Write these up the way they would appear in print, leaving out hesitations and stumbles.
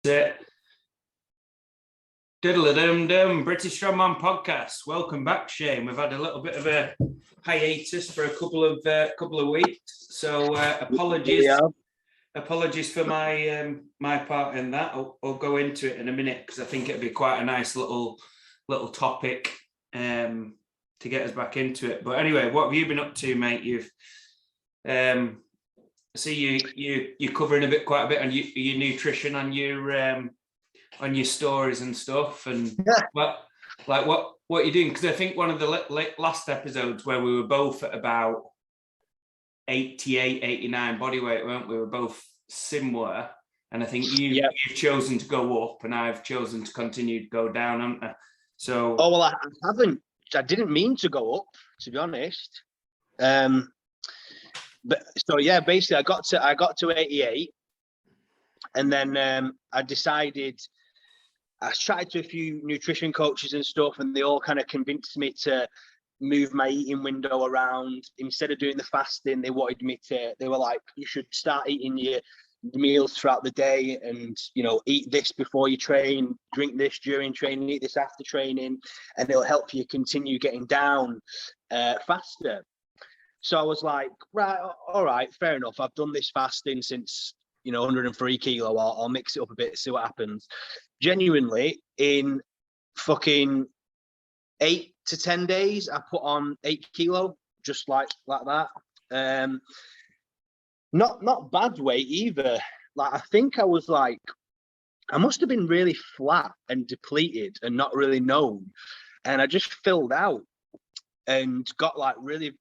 it. Diddle-a-dum-dum, British Strongman podcast. Welcome back, Shane. We've had a little bit of a hiatus for a couple of weeks, so apologies for my part in that. I'll go into it in a minute because I think it'd be quite a nice little topic to get us back into it. But anyway, what have you been up to, mate? You've see you're covering quite a bit on your nutrition on your stories and stuff, and what are you doing? Because I think one of the last episodes where we were both at about 88, 89 body weight, weren't we? We were both similar, and I think you've chosen to go up, and I've chosen to continue to go down, haven't I? So, I haven't. I didn't mean to go up, to be honest. But so yeah, basically, I got to 88, and then I decided. I chatted to a few nutrition coaches and stuff, and they all kind of convinced me to move my eating window around. Instead of doing the fasting, they were like, you should start eating your meals throughout the day, and, you know, eat this before you train, drink this during training, eat this after training, and it'll help you continue getting down faster. So I was like, right, all right, fair enough. I've done this fasting since, 103 kilo. I'll mix it up a bit, see what happens. Genuinely, in fucking 8 to 10 days, I put on 8 kilo, just like that. Not bad weight either. Like, I think I must have been really flat and depleted and not really known. And I just filled out and got really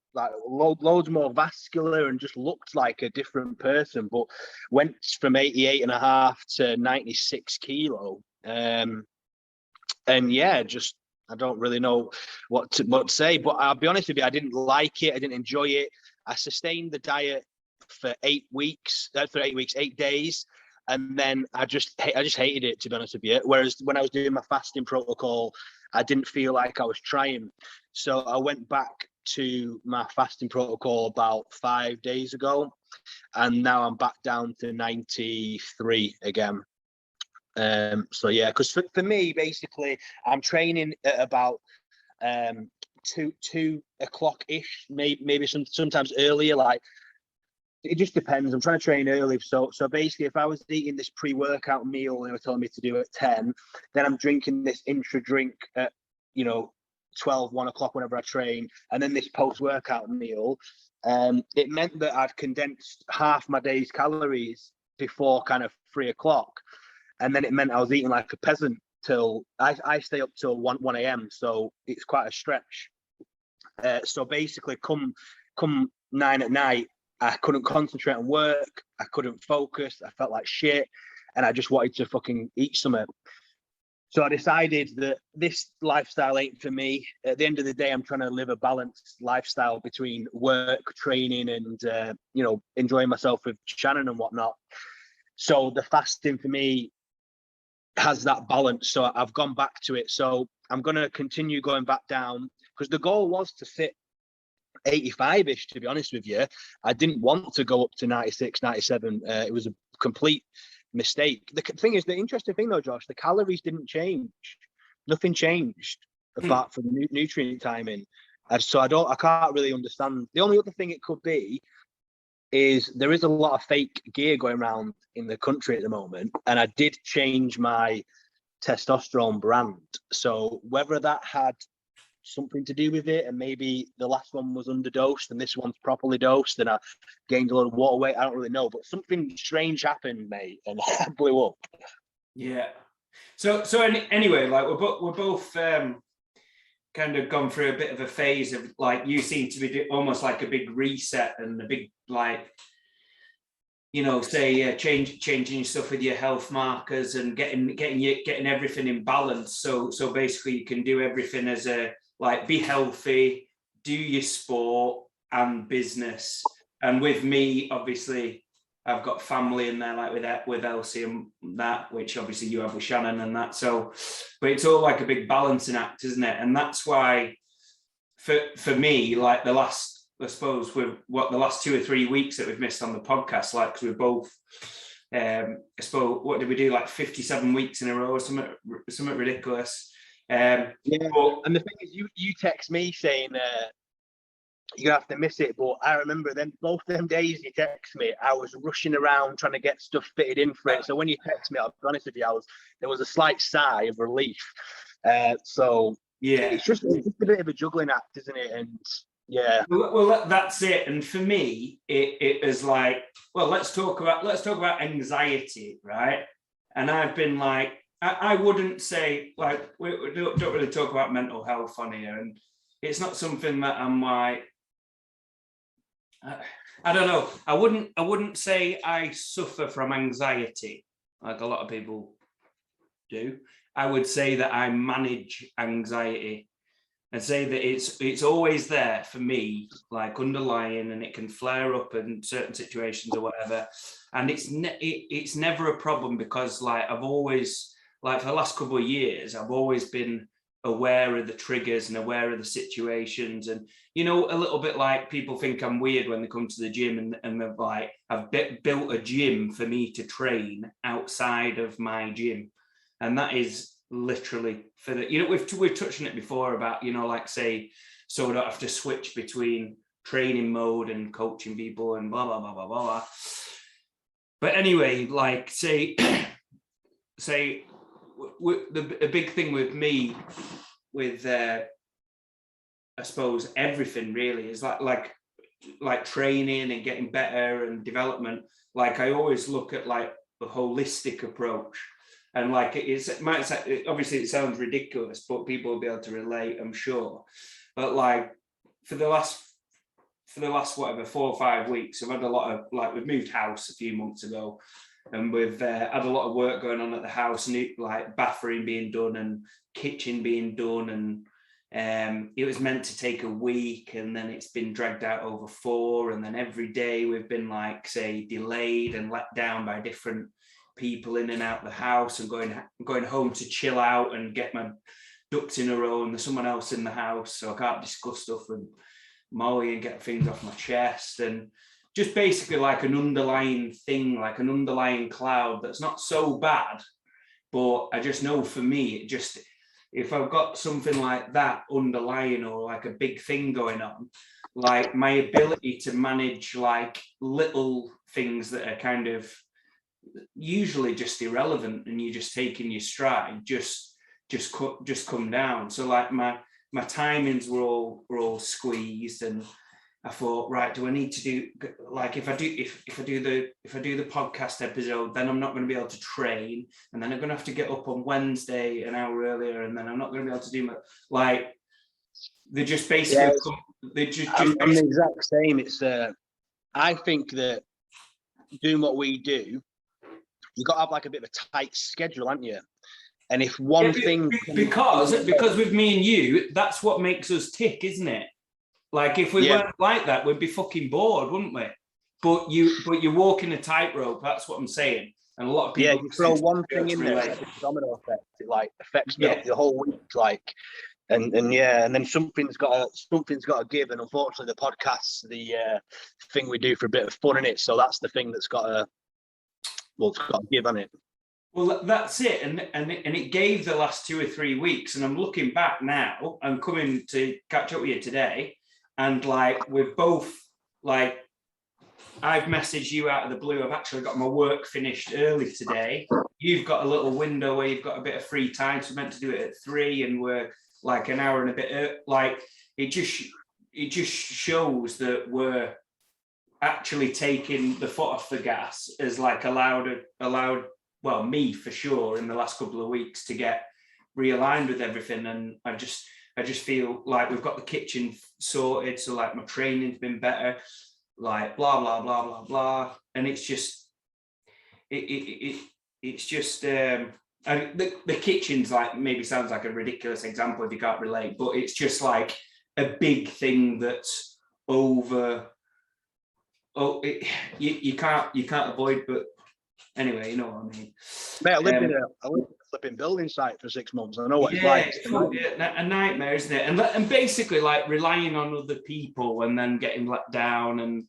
loads more vascular and just looked like a different person, but went from 88.5 to 96 kilo. And yeah, just, I don't really know what to say, but I'll be honest with you, I didn't like it. I didn't enjoy it. I sustained the diet for 8 days. And then I just hated it, to be honest with you. Whereas when I was doing my fasting protocol, I didn't feel like I was trying. So I went back to my fasting protocol about 5 days ago, and now I'm back down to 93 again. So yeah, because for me, basically, I'm training at about 2 o'clock ish, maybe sometimes earlier. Like, it just depends. I'm trying to train early. So basically, if I was eating this pre-workout meal they were telling me to do at 10, then I'm drinking this intra drink at 12, 1 o'clock whenever I train, and then this post-workout meal. It meant that I'd condensed half my day's calories before kind of 3 o'clock. And then it meant I was eating like a peasant till I stay up till 1 a.m. So it's quite a stretch. So basically, come 9 at night, I couldn't concentrate on work. I couldn't focus. I felt like shit, and I just wanted to fucking eat something. So I decided that this lifestyle ain't for me. At the end of the day, I'm trying to live a balanced lifestyle between work, training, and enjoying myself with Shannon and whatnot. So the fasting for me has that balance. So I've gone back to it. So I'm going to continue going back down, because the goal was to sit 85-ish, to be honest with you. I didn't want to go up to 96, 97. It was a complete mistake. The thing is, the interesting thing though, Josh, the calories didn't change. Nothing changed apart from nutrient timing. So I can't really understand. The only other thing it could be is there is a lot of fake gear going around in the country at the moment, and I did change my testosterone brand. So whether that had something to do with it, and maybe the last one was underdosed and this one's properly dosed, and I gained a lot of water weight, I don't really know, but something strange happened, mate, and I blew up. Yeah. So anyway, like we're both kind of gone through a bit of a phase of, like, you seem to be almost like a big reset and a big, like, changing stuff with your health markers and getting everything in balance. So basically you can do everything as be healthy, do your sport and business. And with me, obviously, I've got family in there, like with Elsie and that, which obviously you have with Shannon and that. So, but it's all like a big balancing act, isn't it? And that's why, for me, like the last 2 or 3 weeks that we've missed on the podcast, like, 'cause we're both I suppose, what did we do, like 57 weeks in a row or something ridiculous. Yeah, but, and the thing is, you text me saying you have to miss it, but I remember then both them days you text me, I was rushing around trying to get stuff fitted in for it. So when you text me, I'll be honest with you, there was a slight sigh of relief. So yeah, it's just a bit of a juggling act, isn't it? And yeah, well, that's it. And for me, it was like, well, let's talk about anxiety, right? And I've been like, I wouldn't say, like, we don't really talk about mental health on here, and it's not something that I'm like, I don't know. I wouldn't say I suffer from anxiety like a lot of people do. I would say that I manage anxiety. I'd say that it's always there for me, like underlying, and it can flare up in certain situations or whatever. And it's never a problem, because like I've always, like for the last couple of years, I've always been aware of the triggers and aware of the situations. And, you know, a little bit like people think I'm weird when they come to the gym and they're like, I've built a gym for me to train outside of my gym. And that is literally for the, you know, we've touched on it before about, you know, like say, so I don't have to switch between training mode and coaching people and blah, blah, blah, blah, blah. But anyway, like say a big thing with me, with I suppose everything really is like training and getting better and development. Like I always look at like the holistic approach, and like it might say, obviously it sounds ridiculous, but people will be able to relate, I'm sure. But like for the last whatever 4 or 5 weeks, I've had a lot of, like, we've moved house a few months ago, and we've had a lot of work going on at the house, new, like bathroom being done and kitchen being done, and it was meant to take a week, and then it's been dragged out over 4, and then every day we've been like, say, delayed and let down by different people in and out the house, and going home to chill out and get my ducks in a row, and there's someone else in the house, so I can't discuss stuff with Molly and get things off my chest. And just basically like an underlying thing, like an underlying cloud that's not so bad, but I just know for me, it just, if I've got something like that underlying, or like a big thing going on, like my ability to manage like little things that are kind of usually just irrelevant and you just take in your stride, just come down. So like my timings were all squeezed, and I thought, right, do I need to do, like, if I do the podcast episode, then I'm not going to be able to train, and then I'm going to have to get up on Wednesday an hour earlier, and then I'm not going to be able to do my, like, they just basically, I'm the exact same. It's I think that doing what we do, you got to have like a bit of a tight schedule, haven't you? And if one thing, because with me and you, that's what makes us tick, isn't it? Like if we weren't like that, we'd be fucking bored, wouldn't we? But you're walking a tightrope. That's what I'm saying. And a lot of people, you throw one thing in there, like a domino effect. It like affects me the whole week, like, and then something's got to give. And unfortunately, the podcast's the thing we do for a bit of fun in it. So that's the thing that's got to, it's got to give on it. Well, that's it, and it gave the last 2 or 3 weeks, and I'm looking back now. I'm coming to catch up with you today, and like we've both, like, I've messaged you out of the blue. I've actually got my work finished early today. You've got a little window where you've got a bit of free time, so we're meant to do it at 3, and we're like an hour and a bit. Like it just shows that we're actually taking the foot off the gas, as like allowed. Well, me for sure in the last couple of weeks to get realigned with everything. And I just feel like we've got the kitchen sorted. So like my training's been better, like blah, blah, blah, blah, blah. And it's just, it's just, and the kitchen's like, maybe sounds like a ridiculous example if you can't relate, but it's just like a big thing that's over. You can't avoid, but anyway, you know what I mean. Mate, I lived in a flipping building site for 6 months. I know what it's like. It's a nightmare, isn't it? And basically, like relying on other people and then getting let down and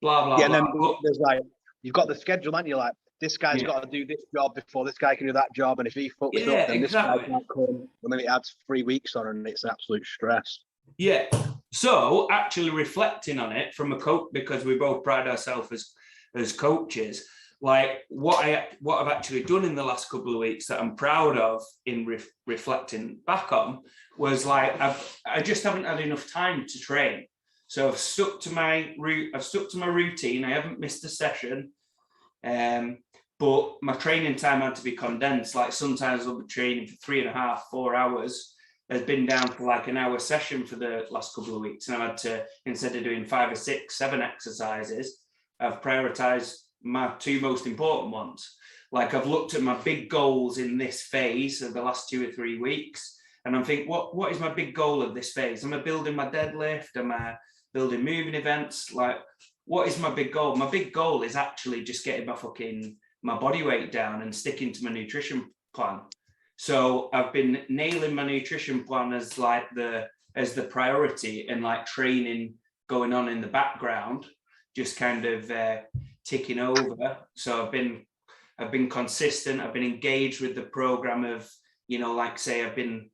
blah blah. Yeah, blah. and then there's like, you've got the schedule, haven't you? Like this guy's got to do this job before this guy can do that job, and if he fucks Yeah, up, then exactly. this guy can't come, and then it adds 3 weeks on, and it's absolute stress. Yeah. So actually reflecting on it from a coach, because we both pride ourselves as coaches, like what I've actually done in the last couple of weeks that I'm proud of in reflecting back on was like I just haven't had enough time to train. So I've stuck to my routine. I haven't missed a session. But my training time had to be condensed. Like sometimes I'll be training for 3.5, 4 hours. Has been down to like an hour session for the last couple of weeks. And I had to, instead of doing 5 or 6, 7 exercises, I've prioritized my 2 most important ones. Like I've looked at my big goals in this phase of the last 2 or 3 weeks. And I'm thinking, what is my big goal of this phase? Am I building my deadlift? Am I building moving events? Like, what is my big goal? My big goal is actually just getting my body weight down and sticking to my nutrition plan. So I've been nailing my nutrition plan as the priority, and like training going on in the background, just kind of ticking over. So I've been consistent. I've been engaged with the program of, like say I've been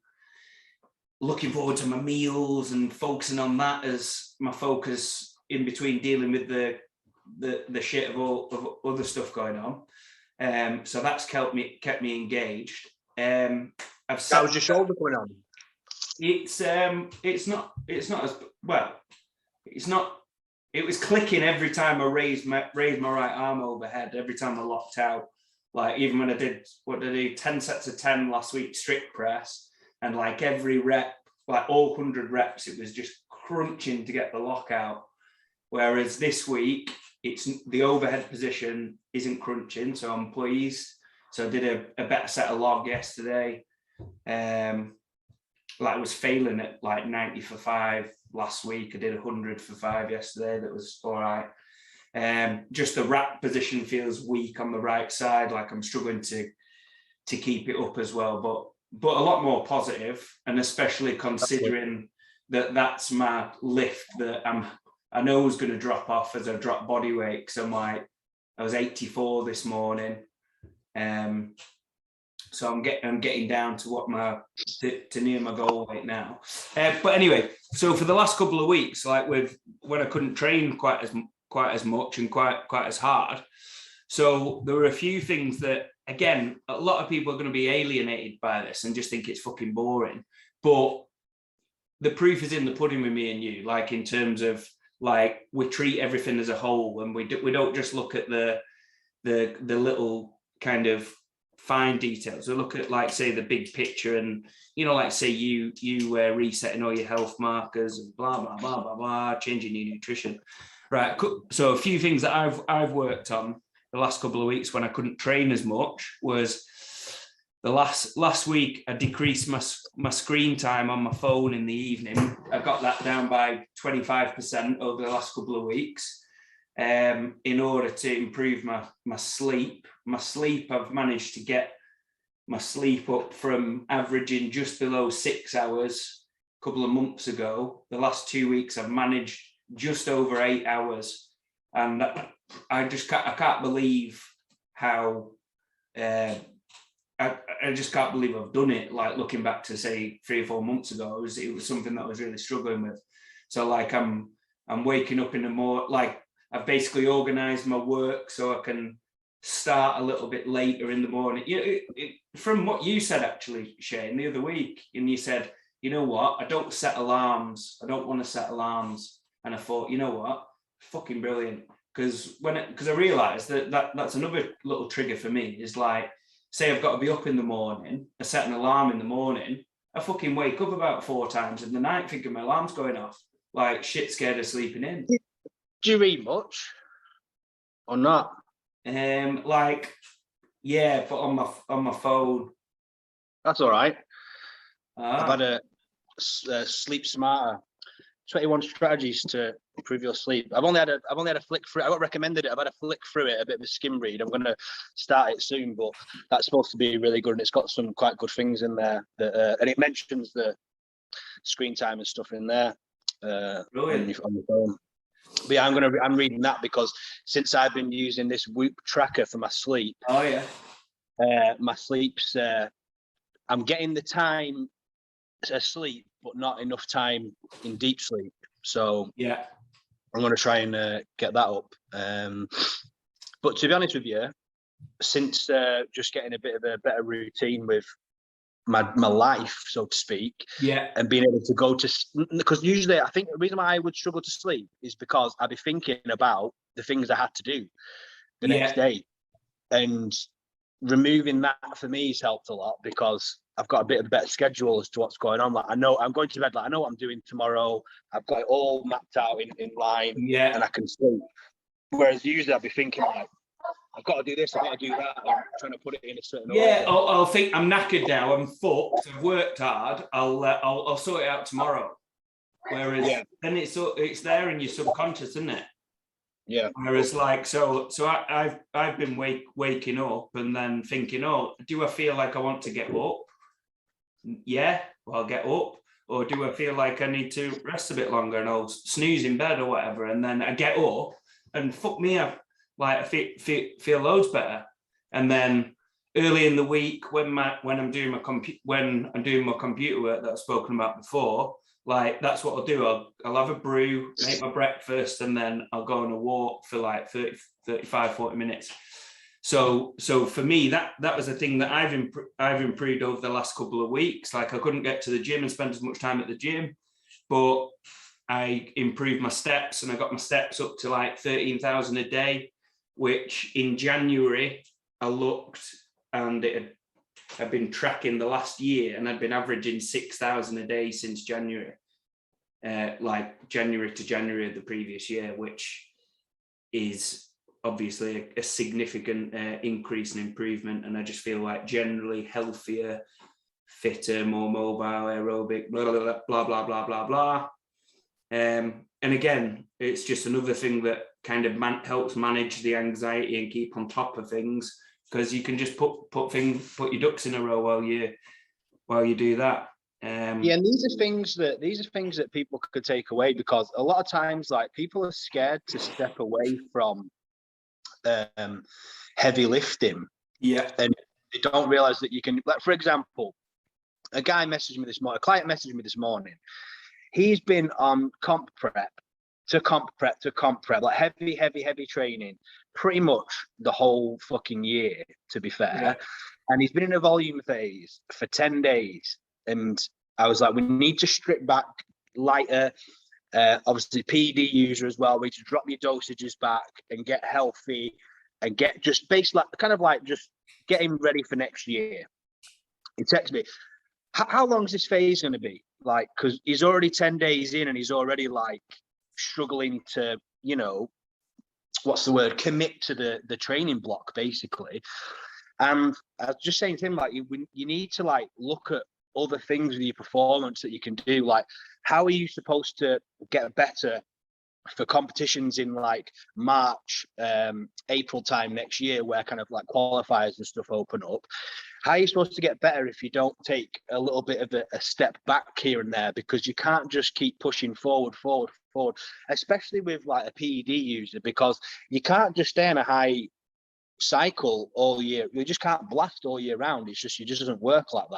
looking forward to my meals and focusing on that as my focus in between dealing with the shit of all of other stuff going on. So that's kept me engaged. How's your shoulder going on? It's not as well. It's not. It was clicking every time I raised my right arm overhead. Every time I locked out, like even when I did 10 sets of 10 last week strict press, and like every rep, like all 100 reps, it was just crunching to get the lockout. Whereas this week, it's the overhead position isn't crunching, so I'm pleased. So I did a better set of log yesterday. Like I was failing at like 90 for 5 last week. I did 100 for 5 yesterday. That was all right. Just the rack position feels weak on the right side. Like I'm struggling to keep it up as well, but a lot more positive, and especially considering that's my lift that I know is going to drop off as I drop body weight. So I was 84 this morning. So I'm getting down to to near my goal weight now. But anyway, so for the last couple of weeks, like when I couldn't train quite as much and quite as hard, so there were a few things that, again, a lot of people are going to be alienated by this and just think it's fucking boring. But the proof is in the pudding with me and you, like in terms of like we treat everything as a whole, and we don't just look at the little kind of fine details. We look at like say the big picture, and like say you resetting all your health markers and blah blah blah blah blah, changing your nutrition, right? So a few things that I've worked on the last couple of weeks when I couldn't train as much was the last week I decreased my screen time on my phone in the evening. I got that down by 25% over the last couple of weeks. In order to improve my sleep. My sleep, I've managed to get my sleep up from averaging just below 6 hours a couple of months ago. The last 2 weeks, I've managed just over 8 hours. And I can't believe how, I just can't believe I've done it. Like looking back to say 3 or 4 months ago, it was something that I was really struggling with. So like I'm waking up in the morning, like I've basically organized my work so I can start a little bit later in the morning. From what you said, actually, Shane, the other week, and you said, you know what, I don't set alarms. I don't want to set alarms. And I thought, you know what, fucking brilliant. Because I realized that's another little trigger for me is like, say I've got to be up in the morning, I set an alarm in the morning, I fucking wake up about 4 times in the night thinking my alarm's going off. Like shit scared of sleeping in. Do you read much or not? Like, yeah, but on my phone. That's all right. I've had a Sleep Smarter 21 strategies to improve your sleep. I've only had a flick through. I got recommended it. I've had a flick through it, a bit of a skim read. I'm going to start it soon, but that's supposed to be really good, and it's got some quite good things in there. And it mentions the screen time and stuff in there. Brilliant. On your phone. But yeah, I'm reading that because since I've been using this Whoop tracker for my sleep. Oh yeah. My sleep's I'm getting the time asleep, but not enough time in deep sleep. So yeah, I'm going to try and get that up. But to be honest with you, since just getting a bit of a better routine with my life, so to speak, yeah, and being able to go to, because usually I think the reason why I would struggle to sleep is because I'd be thinking about the things I had to do the next day, and removing that for me has helped a lot because I've got a bit of a better schedule as to what's going on. Like I know I'm going to bed, like I know what I'm doing tomorrow. I've got it all mapped out in line, and I can sleep. Whereas usually I'd be thinking like, I've got to do this, I've got to do that. I'm trying to put it in a certain order. I'll think I'm knackered now. I'm fucked. I've worked hard. I'll sort it out tomorrow. Whereas then it's there in your subconscious, isn't it? Yeah. Whereas like so I've been waking up and then thinking, oh, do I feel like I want to get up? Yeah, well, I'll get up. Or do I feel like I need to rest a bit longer and I'll snooze in bed or whatever? And then I get up and fuck me up. Like I feel loads better, and then early in the week when I'm doing my computer work that I've spoken about before, like that's what I'll do. I'll have a brew, make my breakfast, and then I'll go on a walk for like 40 minutes. So for me, that was a thing that I've improved over the last couple of weeks. Like I couldn't get to the gym and spend as much time at the gym, but I improved my steps and I got my steps up to like 13,000 a day. Which in January I looked and I've been tracking the last year and I'd been averaging 6,000 a day since January, like January to January of the previous year, which is obviously a significant increase and improvement. And I just feel like generally healthier, fitter, more mobile, aerobic, blah, blah, blah, blah, blah, blah, blah. And again, it's just another thing that kind of helps manage the anxiety and keep on top of things, because you can just put your ducks in a row while you do that. And these are things that people could take away, because a lot of times like people are scared to step away from heavy lifting. Yeah. And they don't realize that you can, like, for example, a client messaged me this morning. He's been on comp prep, like heavy training, pretty much the whole fucking year, to be fair. Yeah. And he's been in a volume phase for 10 days. And I was like, we need to strip back lighter, obviously PD user as well. We need to drop your dosages back and get healthy and get just basically just getting ready for next year. He texted me, how long is this phase going to be? Like, because he's already 10 days in and he's already like struggling to, commit to the training block, basically. And I was just saying to him, like, you need to like look at other things with your performance that you can do. Like, how are you supposed to get better for competitions in like March, April time next year, where kind of like qualifiers and stuff open up? How are you supposed to get better if you don't take a little bit of a step back here and there? Because you can't just keep pushing forward, especially with like a PED user, because you can't just stay on a high cycle all year. You just can't blast all year round. It just doesn't work like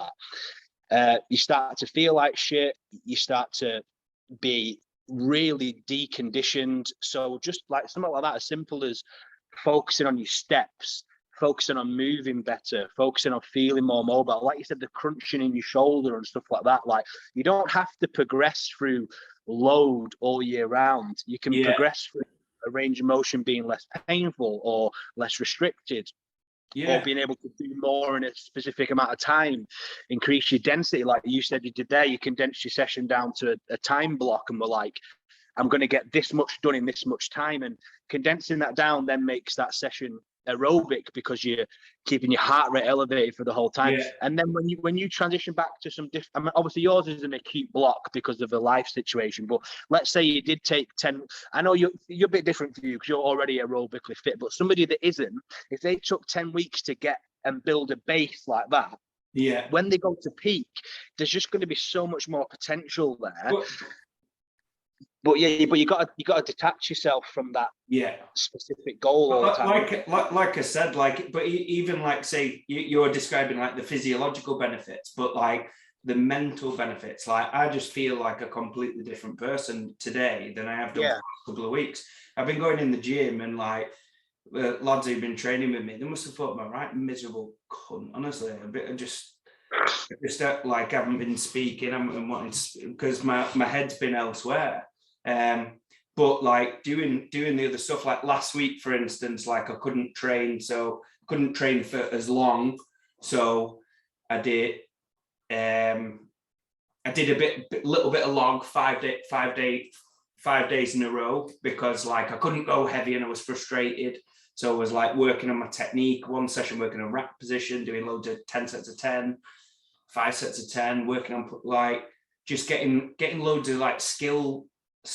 that. You start to feel like shit. You start to be really deconditioned. So just like something like that, as simple as focusing on your steps, focusing on moving better, focusing on feeling more mobile. Like you said, the crunching in your shoulder and stuff like that. Like, you don't have to progress through load all year round. You can progress through a range of motion being less painful or less restricted. Or being able to do more in a specific amount of time, increase your density. Like you said you did there, you condensed your session down to a time block and were like, I'm going to get this much done in this much time. And condensing that down then makes that session aerobic, because you're keeping your heart rate elevated for the whole time. Yeah. And then when you transition back to some different, I mean, obviously yours is an acute block because of the life situation, but let's say you did take 10, I know you're a bit different for you because you're already aerobically fit, but somebody that isn't, if they took 10 weeks to get and build a base like that, when they go to peak, there's just going to be so much more potential there. but you got to detach yourself from that specific goal all the time. Like I said, but even like say you're describing like the physiological benefits, but like the mental benefits, like I just feel like a completely different person today than I have done for a couple of weeks. I've been going in the gym, and like the lads who've been training with me, they must have thought I'm a right miserable cunt, honestly. I just like haven't been speaking and wanting to, because my head's been elsewhere. But like doing the other stuff, like last week, for instance, like I couldn't train for as long. So I did a little bit of log 5 days in a row, because like I couldn't go heavy and I was frustrated. So I was like working on my technique, one session working on rack position, doing loads of 10 sets of 10, 5 sets of 10, working on like just getting loads of like skill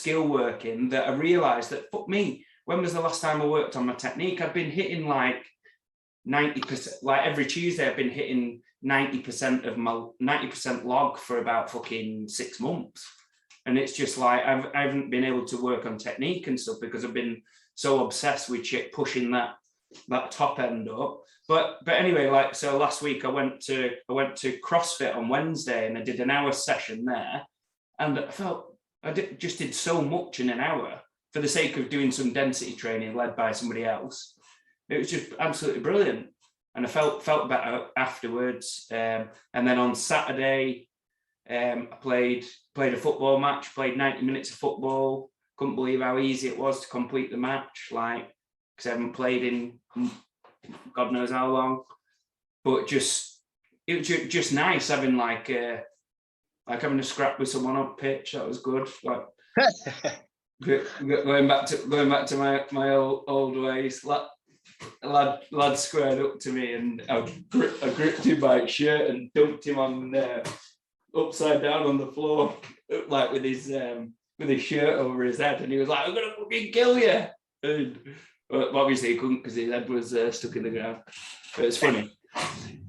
working, that I realized that, fuck me, when was the last time I worked on my technique? I've been hitting like 90%, like every Tuesday I've been hitting 90% of my 90% log for about fucking 6 months. And it's just like I haven't been able to work on technique and stuff because I've been so obsessed with pushing that top end up. But anyway, like, so last week I went to CrossFit on Wednesday, and I did an hour session there, and I felt just did so much in an hour for the sake of doing some density training led by somebody else. It was just absolutely brilliant, and I felt better afterwards. And then on Saturday, I played a football match, played 90 minutes of football. Couldn't believe how easy it was to complete the match, like, because I haven't played in God knows how long. But it was just nice having like having a scrap with someone on pitch. That was good. Like going back to my old ways. Lad squared up to me, and I gripped him by his shirt and dumped him on upside down on the floor, like with his shirt over his head, and he was like, "I'm gonna fucking kill you!" And obviously he couldn't, because his head was stuck in the ground. But it's funny.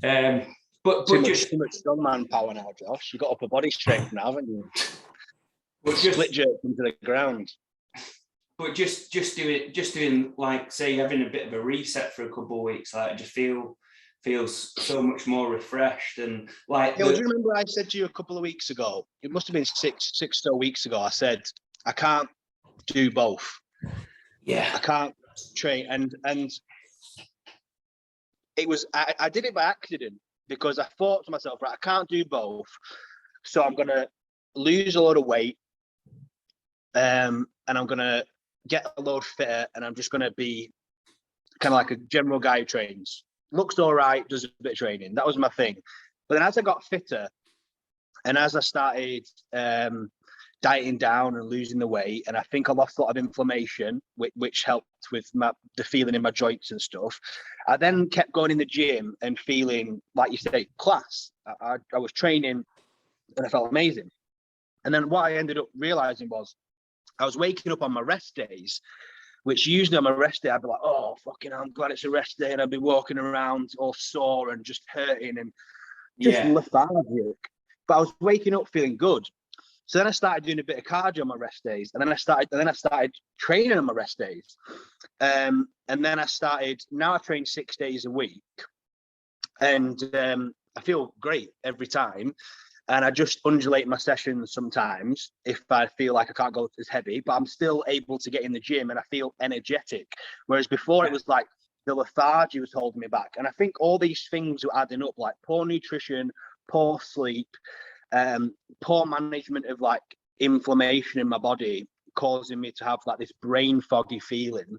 But too much strongman power now, Josh. You got upper body strength now, haven't you? Split jerk into the ground. But just doing like, say, having a bit of a reset for a couple of weeks, like I just feels so much more refreshed. And like, do you remember I said to you a couple of weeks ago? It must have been six or weeks ago. I said I can't do both. Yeah, I can't train, and it was I did it by accident, because I thought to myself, right, I can't do both, so I'm gonna lose a lot of weight, and I'm gonna get a load fitter, and I'm just gonna be kind of like a general guy who trains, looks all right, does a bit of training. That was my thing. But then as I got fitter, and as I started dieting down and losing the weight, and I think I lost a lot of inflammation, which helped with the feeling in my joints and stuff. I then kept going in the gym and feeling, like you say, class. I was training and I felt amazing. And then what I ended up realizing was I was waking up on my rest days, which usually on my rest day, I'd be like, oh, fucking hell, I'm glad it's a rest day. And I'd be walking around all sore and just hurting and just lethargic. But I was waking up feeling good. So then I started doing a bit of cardio on my rest days, and then I started training on my rest days, and then now I train 6 days a week, and I feel great every time, and I just undulate my sessions sometimes if I feel like I can't go as heavy, but I'm still able to get in the gym and I feel energetic, whereas before it was like the lethargy was holding me back. And I think all these things were adding up, like poor nutrition, poor sleep, poor management of like inflammation in my body, causing me to have like this brain foggy feeling,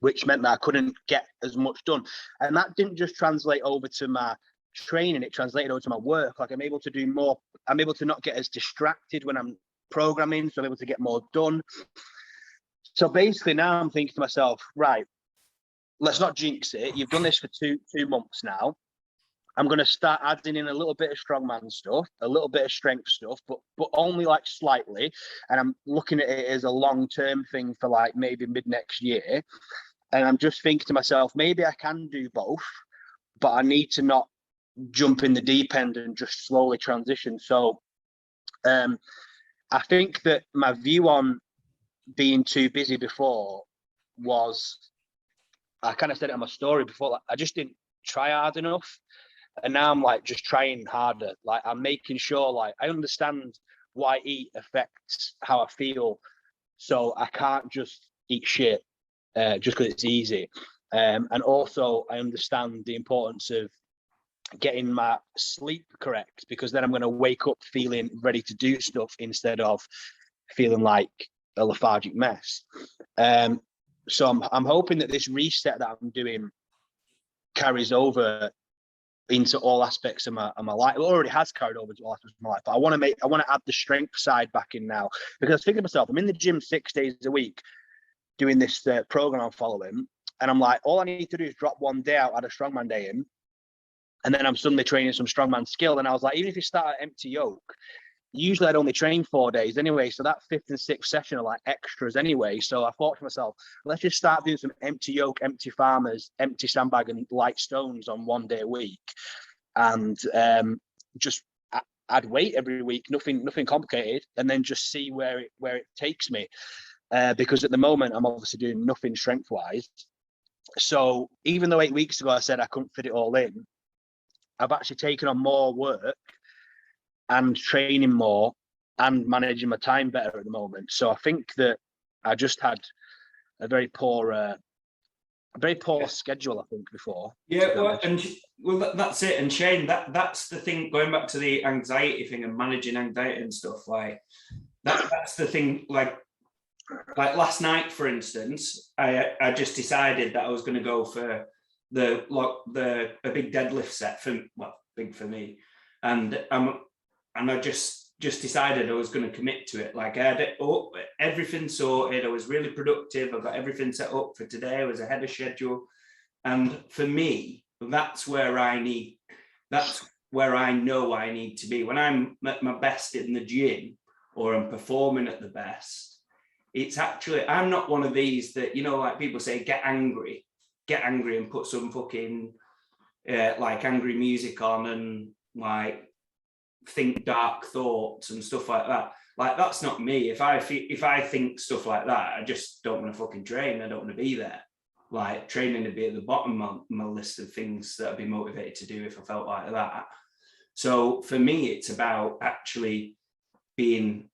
which meant that I couldn't get as much done. And that didn't just translate over to my training, it translated over to my work. Like I'm able to do more, I'm able to not get as distracted when I'm programming, so I'm able to get more done. So basically now I'm thinking to myself, right, let's not jinx it. You've done this for two months now. I'm going to start adding in a little bit of strongman stuff, a little bit of strength stuff, but only like slightly. And I'm looking at it as a long-term thing for like maybe mid next year. And I'm just thinking to myself, maybe I can do both, but I need to not jump in the deep end and just slowly transition. So I think that my view on being too busy before was, I kind of said it on my story before, like, I just didn't try hard enough. And now I'm like just trying harder. Like I'm making sure, like I understand what I eat affects how I feel. So I can't just eat shit just because it's easy. And also I understand the importance of getting my sleep correct, because then I'm going to wake up feeling ready to do stuff instead of feeling like a lethargic mess. So I'm hoping that this reset that I'm doing carries over into all aspects of my life. It already has carried over to all aspects of my life, but I want to add the strength side back in now, because I was thinking to myself, I'm in the gym 6 days a week doing this program I'm following, and I'm like, all I need to do is drop one day out, add a strongman day in, and then I'm suddenly training some strongman skill. And I was like, even if you start at empty yoke, usually I'd only train 4 days anyway, so that 5th and 6th session are like extras anyway. So I thought to myself, let's just start doing some empty yoke, empty farmers, empty sandbag and light stones on 1 day a week, and just add weight every week, nothing complicated, and then just see where it takes me, because at the moment I'm obviously doing nothing strength wise. So even though 8 weeks ago I said I couldn't fit it all in, I've actually taken on more work and training more and managing my time better at the moment. So I think that I just had a very poor schedule, I think, before. Yeah, that's it. And Shane, that's the thing, going back to the anxiety thing and managing anxiety and stuff, like that's the thing, like last night, for instance, I just decided that I was going to go for a big deadlift set big for me. And I just decided I was going to commit to it. Like I had everything sorted. I was really productive. I got everything set up for today. I was ahead of schedule. And for me, that's where I know I need to be. When I'm at my best in the gym, or I'm performing at the best, it's actually, I'm not one of these that, like people say, get angry and put some fucking like angry music on and like think dark thoughts and stuff like that. Like that's not me. If I think stuff like that, I just don't want to fucking train. I don't want to be there. Like training would be at the bottom of my list of things that I'd be motivated to do if I felt like that. So for me, it's about actually being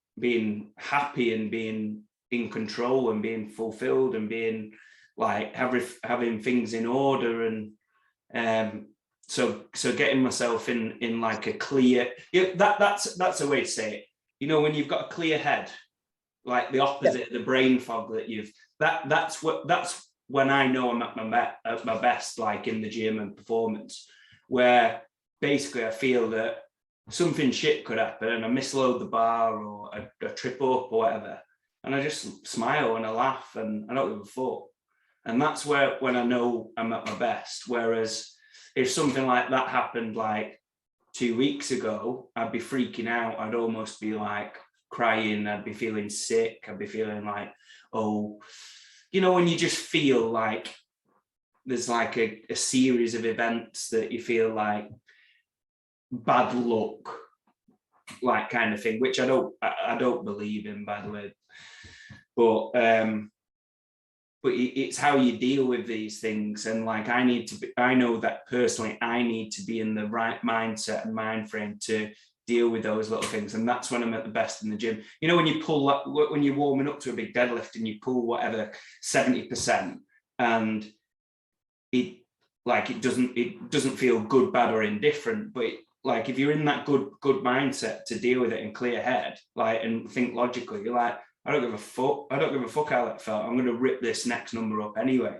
happy and being in control and being fulfilled and being like having things in order. And so getting myself in like a clear, that's a way to say it. When you've got a clear head, like the opposite of the brain fog that's when I know I'm at my best, like in the gym and performance, where basically I feel that something shit could happen and I misload the bar or I trip up or whatever, and I just smile and I laugh and I don't give a fuck. And that's when I know I'm at my best. Whereas if something like that happened like 2 weeks ago, I'd be freaking out. I'd almost be like crying. I'd be feeling sick. I'd be feeling like, when you just feel like there's like a series of events that you feel like bad luck, like kind of thing, which I don't believe in, by the way. But it's how you deal with these things. And like I know that personally I need to be in the right mindset and mind frame to deal with those little things. And that's when I'm at the best in the gym. When you pull up, when you're warming up to a big deadlift and you pull whatever 70%, and it doesn't feel good, bad or indifferent, but like if you're in that good mindset to deal with it in clear head, like, and think logically, you're like, I don't give a fuck how that felt. I'm going to rip this next number up anyway.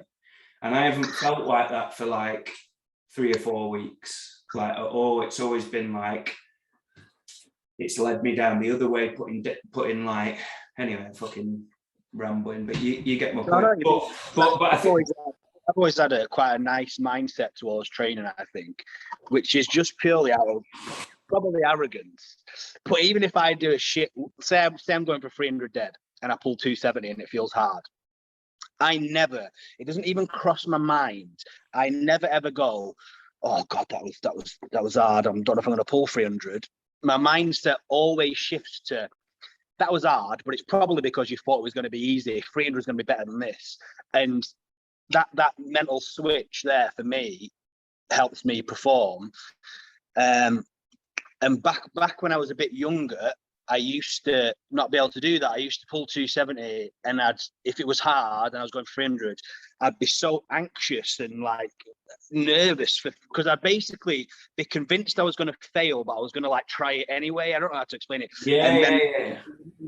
And I haven't felt like that for like 3 or 4 weeks. Like, it's always been like, it's led me down the other way, putting like, anyway, fucking rambling, but you get my point. But I think I've always had quite a nice mindset towards training, I think, which is just purely out of probably arrogance. But even if I do a shit, say I'm going for 300 dead and I pull 270 and it feels hard, it doesn't even cross my mind. I never ever go, oh God, that was hard. I don't know if I'm going to pull 300. My mindset always shifts to, that was hard, but it's probably because you thought it was going to be easy. 300 was going to be better than this. And that mental switch there for me helps me perform. And back when I was a bit younger, I used to not be able to do that. I used to pull 270, and if it was hard and I was going 300, I'd be so anxious and like nervous because I'd basically be convinced I was going to fail, but I was going to like try it anyway. I don't know how to explain it. Yeah.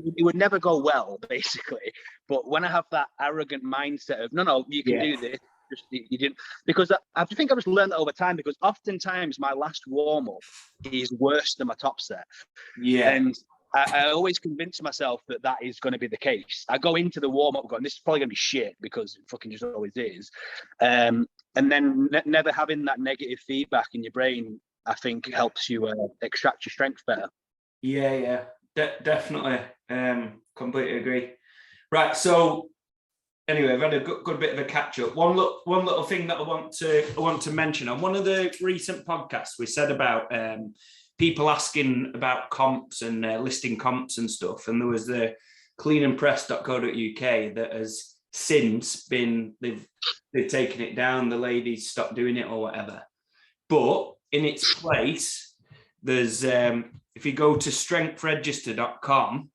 It would never go well, basically. But when I have that arrogant mindset of no, you can do this. Just you didn't, because I think I've just learned that over time, because oftentimes my last warm-up is worse than my top set. And I always convince myself that is going to be the case. I go into the warm-up going, this is probably going to be shit, because it fucking just always is. And then never having that negative feedback in your brain, I think helps you extract your strength better. Yeah. Definitely. Completely agree. Right. So anyway, I've had a good bit of a catch up. One little thing that I want to mention on one of the recent podcasts, we said about people asking about comps and listing comps and stuff, and there was the cleanandpress.co.uk that has since been they've taken it down. The ladies stopped doing it or whatever, but in its place, there's if you go to strengthregister.com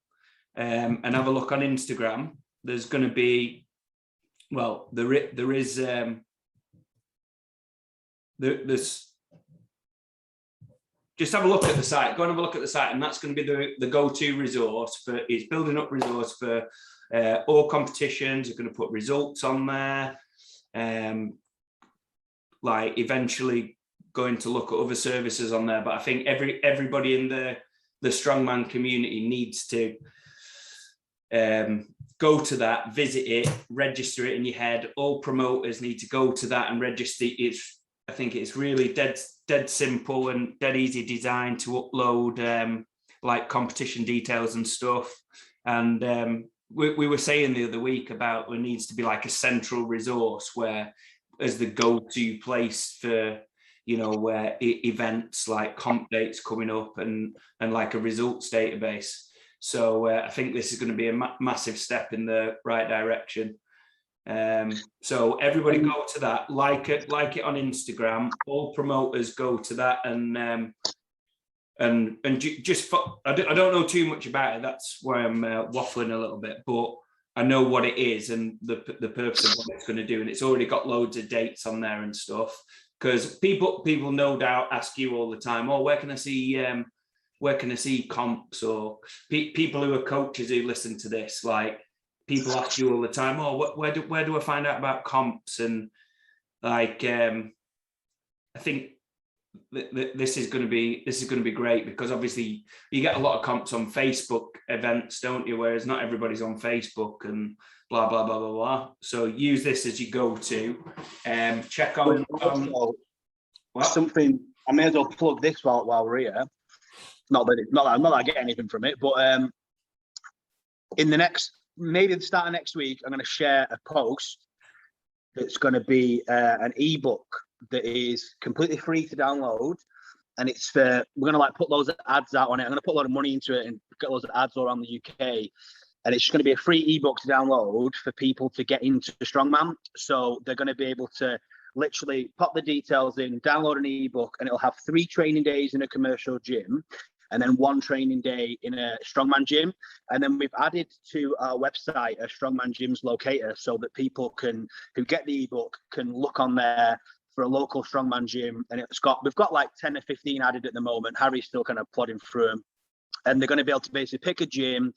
and have a look on Instagram, there's going to be, well, there's just have a look at the site. Go and have a look at the site, and that's going to be the go-to resource for. It's building up resource for all competitions. You're going to put results on there, like eventually going to look at other services on there. But I think everybody in the Strongman community needs to go to that, visit it, register it in your head. All promoters need to go to that and register. I think it's really dead simple and dead easy design to upload like competition details and stuff. And we were saying the other week about there needs to be like a central resource where as the go-to place for, you know, where events like comp dates coming up and like a results database. So I think this is going to be a massive step in the right direction. So everybody go to that, like it on Instagram. All promoters go to that and just I don't know too much about it. That's why I'm waffling a little bit, but I know what it is and the purpose of what it's going to do, and it's already got loads of dates on there and stuff. Because people no doubt ask you all the time, oh, where can I see comps? Or people who are coaches who listen to this, like people ask you all the time, oh, where do I find out about comps? And like I think this is going to be great, because obviously you get a lot of comps on Facebook events, don't you? Whereas not everybody's on Facebook and blah blah blah blah blah. So use this as you go to check on something. I may as well plug this while we're here. Not that I get anything from it, but in the maybe the start of next week, I'm going to share a post that's going to be an ebook that is completely free to download, and it's we're going to like put loads of ads out on it. I'm going to put a lot of money into it and get loads of ads all around the UK, and it's just going to be a free ebook to download for people to get into Strongman. So they're going to be able to literally pop the details in, download an ebook, and it'll have 3 training days in a commercial gym and then 1 training day in a Strongman gym. And then we've added to our website a Strongman gyms locator so that people who get the ebook can look on there for a local Strongman gym. And we've got like 10 or 15 added at the moment. Harry's still kind of plodding through them. And they're going to be able to basically pick a gym.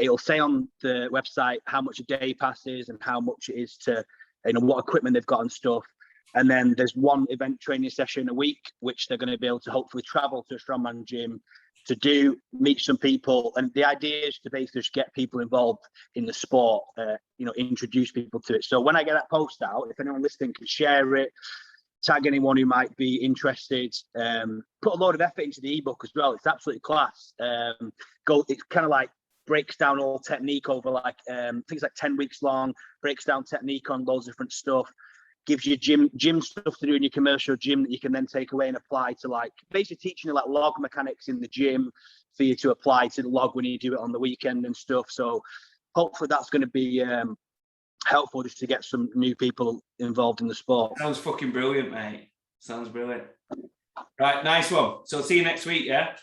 It'll say on the website how much a day pass is and how much it is to, you know, what equipment they've got and stuff. And then there's 1 event training session a week, which they're going to be able to hopefully travel to a Strongman gym to do, meet some people. And the idea is to basically just get people involved in the sport, you know, introduce people to it. So when I get that post out, if anyone listening can share it, tag anyone who might be interested, put a load of effort into the ebook as well. It's absolutely class. It's kind of like breaks down all technique over like things like 10 weeks long, breaks down technique on loads of different stuff. gives you gym stuff to do in your commercial gym that you can then take away and apply to, like, basically teaching you like log mechanics in the gym for you to apply to the log when you do it on the weekend and stuff. So hopefully that's going to be helpful just to get some new people involved in the sport. Sounds fucking brilliant, mate. Sounds brilliant. Right, nice one. So see you next week, yeah?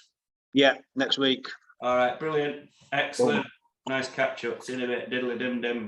Yeah, next week. All right, brilliant. Excellent. Nice catch up. See you in a bit. Diddly dim dim.